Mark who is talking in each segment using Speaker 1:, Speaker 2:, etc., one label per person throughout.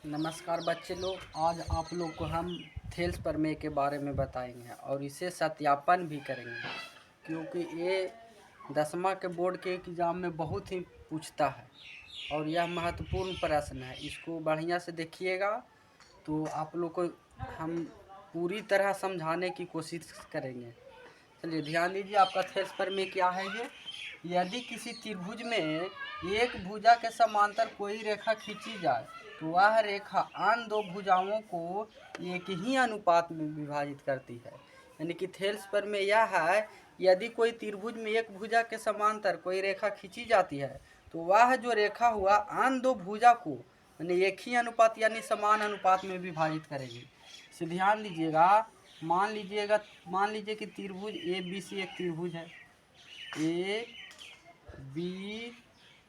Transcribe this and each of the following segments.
Speaker 1: नमस्कार बच्चे लोग, आज आप लोग को हम थेल्स प्रमेय के बारे में बताएंगे और इसे सत्यापन भी करेंगे, क्योंकि ये 10वीं के बोर्ड के एग्ज़ाम में बहुत ही पूछता है और यह महत्वपूर्ण प्रश्न है। इसको बढ़िया से देखिएगा तो आप लोग को हम पूरी तरह समझाने की कोशिश करेंगे। चलिए ध्यान दीजिए, आपका थेल्स प्रमेय क्या है ये। यदि किसी त्रिभुज में एक भुजा के समांतर कोई रेखा खींची जाए तो वह रेखा अन्य दो भुजाओं को एक ही अनुपात में विभाजित करती है। यानी कि थेल्स प्रमेय यह है, यदि कोई त्रिभुज में एक भुजा के समांतर कोई रेखा खींची जाती है तो वह जो रेखा हुआ अन्य दो भुजा को यानी एक ही अनुपात यानी समान अनुपात में विभाजित करेगी। इसे ध्यान दीजिएगा। मान लीजिए कि त्रिभुज ए बी सी एक त्रिभुज है। ए बी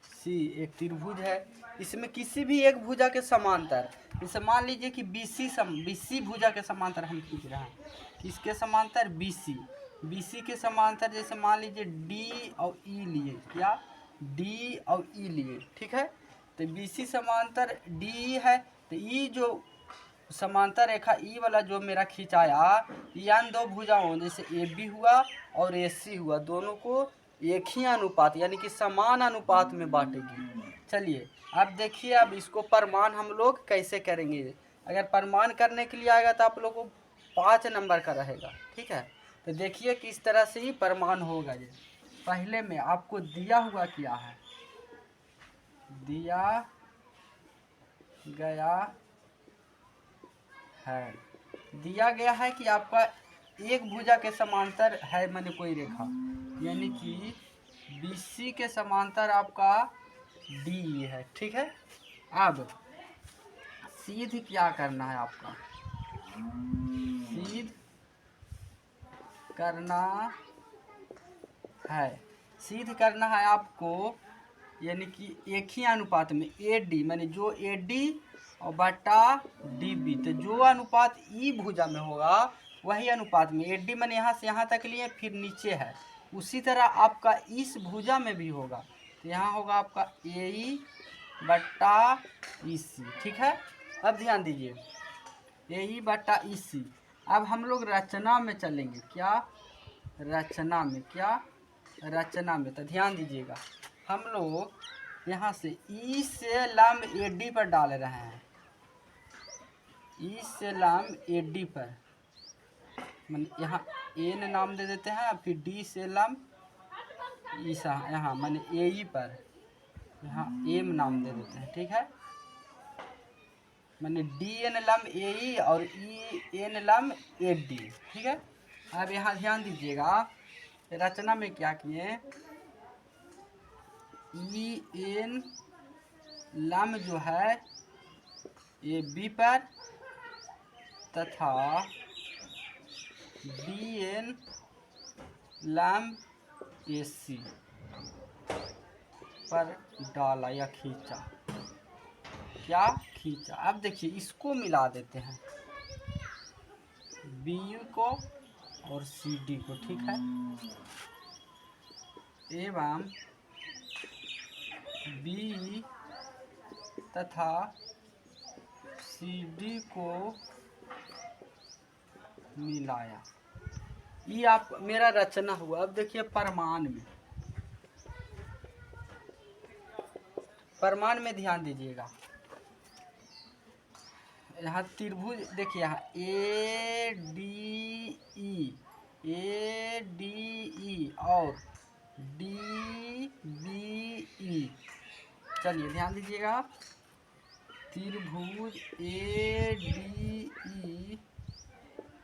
Speaker 1: सी एक त्रिभुज है। इसमें किसी भी एक भुजा के समांतर, जैसे मान लीजिए कि बीसी भुजा के समांतर हम खींच रहे हैं। किसके समांतर? बीसी के समांतर, जैसे मान लीजिए डी और ई लिए। क्या? डी और ई लिए, ठीक है। तो बीसी समांतर डी है, तो ई जो समांतर रेखा ई वाला जो मेरा खिंचाया, इन दो भुजाओं जैसे ए बी हुआ और ए सी हुआ, दोनों को एक ही अनुपात यानी कि समान अनुपात में बांटेगी। चलिए अब देखिए, अब इसको प्रमाण हम लोग कैसे करेंगे। अगर प्रमाण करने के लिए आएगा तो आप लोग को 5 नंबर का रहेगा, ठीक है। तो देखिए किस तरह से ही प्रमाण होगा। ये पहले में आपको दिया हुआ क्या है, दिया गया है कि आपका एक भुजा के समांतर है, माने कोई रेखा, यानी कि बीसी के समांतर आपका डी है, ठीक है। अब सीध क्या करना है आपका, सीध करना है आपको, यानी कि एक ही अनुपात में ए डी, माने जो ए डी और बटा डी बी, तो जो अनुपात ई भुजा में होगा वही अनुपात में ए डी मैंने यहाँ से यहाँ तक लिए, फिर नीचे है, उसी तरह आपका इस भुजा में भी होगा। तो यहाँ होगा आपका ए ई बट्टा ई सी, ठीक है। अब ध्यान दीजिए, ए ई बट्टा ई सी। अब हम लोग रचना में चलेंगे। क्या? रचना में। तो ध्यान दीजिएगा, हम लोग यहाँ से ई से लंब ए डी पर डाल रहे हैं। ई से लंब ए डी पर, यहाँ एन नाम दे देते हैं, फिर डी से लंब ईसा यहाँ माने ए ई पर, यहाँ एम नाम दे देते हैं, ठीक है। माने डी एन लंब ए ई और ई एन लंब ए डी, ठीक है। अब यहाँ ध्यान दीजिएगा, रचना में क्या किए, ई एन लंब जो है ए बी पर तथा डी एन लंब ए सी पर डाला या खींचा। क्या? खींचा। अब देखिए इसको मिला देते हैं, बी यू को और सी डी को, ठीक है। एवं बी तथा सी डी को मिलाया। ये आप मेरा रचना हुआ। अब देखिए प्रमाण में ध्यान दीजिएगा। यहाँ त्रिभुज देखिए, यहाँ ए डी ई और डी बी ई। चलिए ध्यान दीजिएगा, त्रिभुज ए डी ई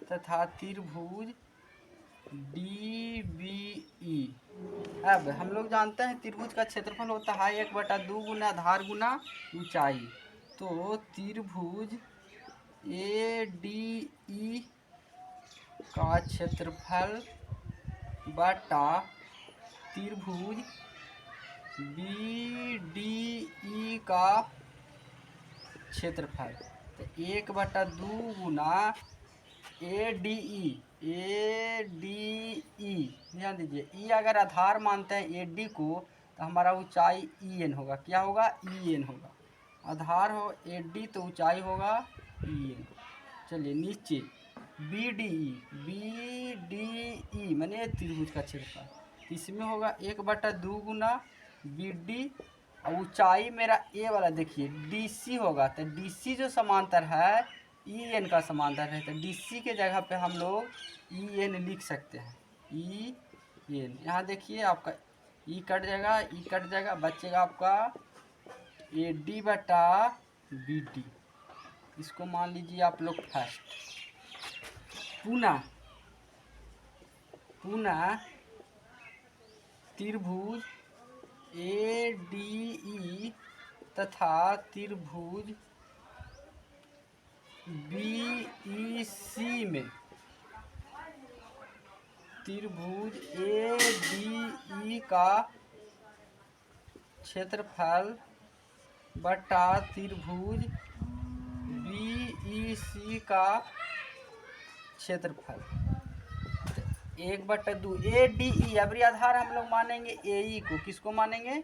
Speaker 1: तथा त्रिभुज डी बी ई। अब हम लोग जानते हैं त्रिभुज का क्षेत्रफल होता है 1/2 गुना आधार गुना ऊंचाई। तो त्रिभुज ए डी ई का क्षेत्रफल बटा त्रिभुज बी डी ई का क्षेत्रफल, तो 1/2 गुना ए डी ई। ध्यान दीजिए, ई अगर आधार मानते हैं ए डी को तो हमारा ऊंचाई ई एन होगा। क्या होगा? ई एन होगा। आधार हो AD तो ऊंचाई होगा EN। चलिए नीचे BDE मैंने त्रिभुज का क्षेत्रफल, इसमें होगा 1/2 गुना BD और ऊंचाई मेरा ए वाला देखिए DC होगा, तो DC जो समांतर है EN का समांतर है, तो DC के जगह पे हम लोग EN लिख सकते हैं। EN यहाँ देखिए आपका E कट जाएगा, E कट जाएगा, बचेगा आपका AD/BD। इसको मान लीजिए आप लोग फर्स्ट। पुनः त्रिभुज ADE तथा त्रिभुज BEC में त्रिभुज ADE का क्षेत्रफल बटा त्रिभुज BEC का क्षेत्रफल 1/2 ADE। अब आधार हम लोग मानेंगे AE को, किसको मानेंगे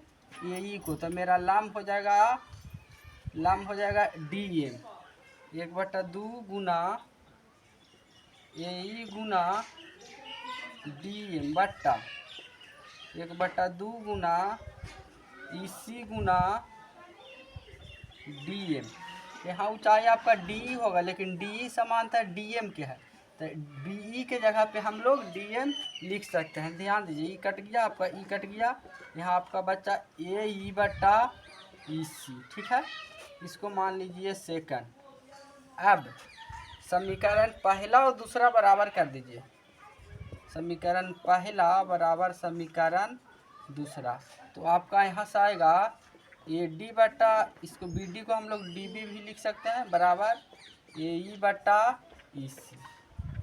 Speaker 1: AE को, तो मेरा लंब हो जाएगा DM 1/2 गुना AE गुना DM बट्टा 1/2 गुना EC गुना DM। यहाँ ऊंचाई आपका DE होगा, लेकिन DE समांतर DM के है, तो BE के जगह पे हम लोग DM लिख सकते हैं। ध्यान दीजिए, E कट गया, आपका E कट गया, यहाँ आपका बच्चा AE/EC। ठीक है, इसको मान लीजिए सेकंड। अब समीकरण पहला और दूसरा बराबर कर दीजिए, समीकरण पहला बराबर समीकरण दूसरा, तो आपका यहाँ से आएगा AD/ इसको BD को हम लोग DB भी लिख सकते हैं बराबर AE/EC।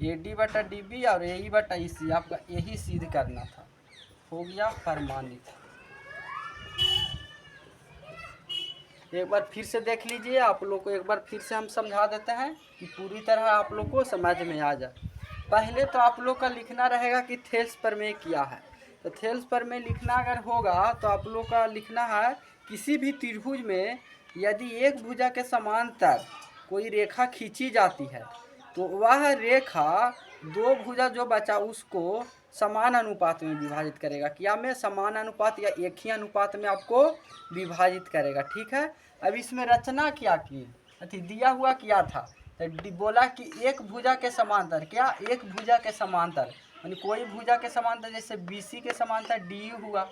Speaker 1: AD/DB और AE/EC आपका यही सिद्ध करना था, हो गया प्रमाणित। एक बार फिर से देख लीजिए, आप लोग को एक बार फिर से हम समझा देते हैं कि पूरी तरह आप लोग को समझ में आ जाए। पहले तो आप लोग का लिखना रहेगा कि थेल्स प्रमेय क्या है, तो थेल्स प्रमेय लिखना अगर होगा तो आप लोग का लिखना है किसी भी त्रिभुज में यदि एक भुजा के समांतर कोई रेखा खींची जाती है तो वह रेखा दो भुजा जो बचा उसको समान अनुपात में विभाजित करेगा। क्या में समान अनुपात या एक ही अनुपात में आपको विभाजित करेगा। ठीक है, अब इसमें रचना क्या की अति दिया हुआ क्या था, तो बोला कि एक भुजा के समांतर, क्या एक भुजा के समांतर यानी कोई भुजा के समांतर, जैसे BC के समांतर DE हुआ।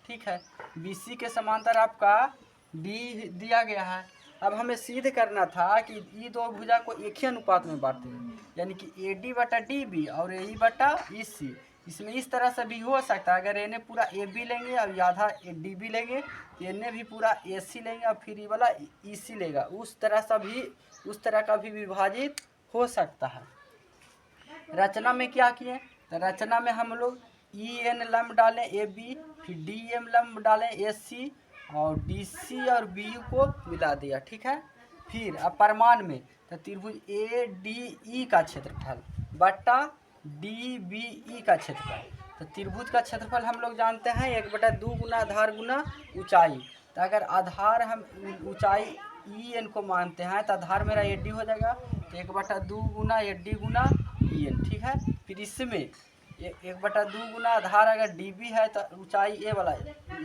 Speaker 1: ठीक है, BC के समांतर आपका D दिया गया है। अब हमें सिद्ध करना था कि ये दो भुजा को एक ही अनुपात में बांटते हैं, यानी कि AD/DB और AE/EC। इसमें इस तरह से भी हो सकता है, अगर इन्हें पूरा AB लेंगे और आधा DB लेंगे तो इन्हें भी पूरा AC लेंगे और फिर ये वाला EC लेगा, उस तरह का भी विभाजित हो सकता है। रचना में क्या किए, तो रचना में हम लोग EN लंब डालें AB, फिर DM लंब डालें AC और DC और BU को मिला दिया। ठीक है, फिर अब प्रमाण में तो त्रिभुज ADE का क्षेत्रफल बटा DBE का क्षेत्रफल, तो त्रिभुज का क्षेत्रफल हम लोग जानते हैं 1/2 गुना आधार गुना ऊंचाई, तो अगर आधार हम ऊंचाई EN को मानते हैं तो आधार मेरा AD हो जाएगा, तो 1/2 गुना AD गुना EN। ठीक है, फिर इसमें 1/2 गुना आधार अगर DB है तो ऊंचाई ए वाला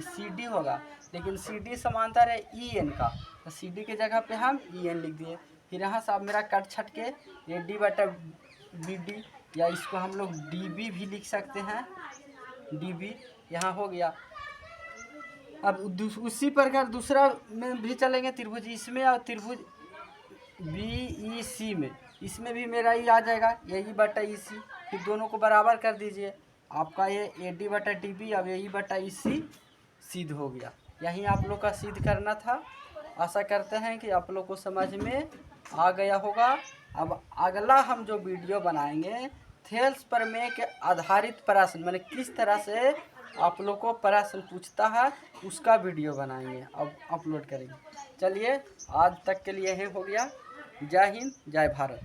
Speaker 1: CD होगा, लेकिन CD समांतर है EN का, तो CD के जगह पे हम EN लिख दिए। फिर यहाँ से अब मेरा कट छट के AD/BD या इसको हम लोग DB भी लिख सकते हैं, DB यहाँ हो गया। अब उसी प्रकार दूसरा में भी चलेंगे, त्रिभुज इसमें और त्रिभुज BEC में, इसमें भी मेरा ही आ जाएगा AE/EC। फिर दोनों को बराबर कर दीजिए, आपका ये AD/DB और AE/EC सिद्ध हो गया। यही आप लोग का सिद्ध करना था। आशा करते हैं कि आप लोग को समझ में आ गया होगा। अब अगला हम जो वीडियो बनाएंगे थेल्स प्रमेय के आधारित प्रश्न, मैंने किस तरह से आप लोग को प्रश्न पूछता है उसका वीडियो बनाएंगे, अब अपलोड करेंगे। चलिए आज तक के लिए यही हो गया। जय हिंद, जय भारत।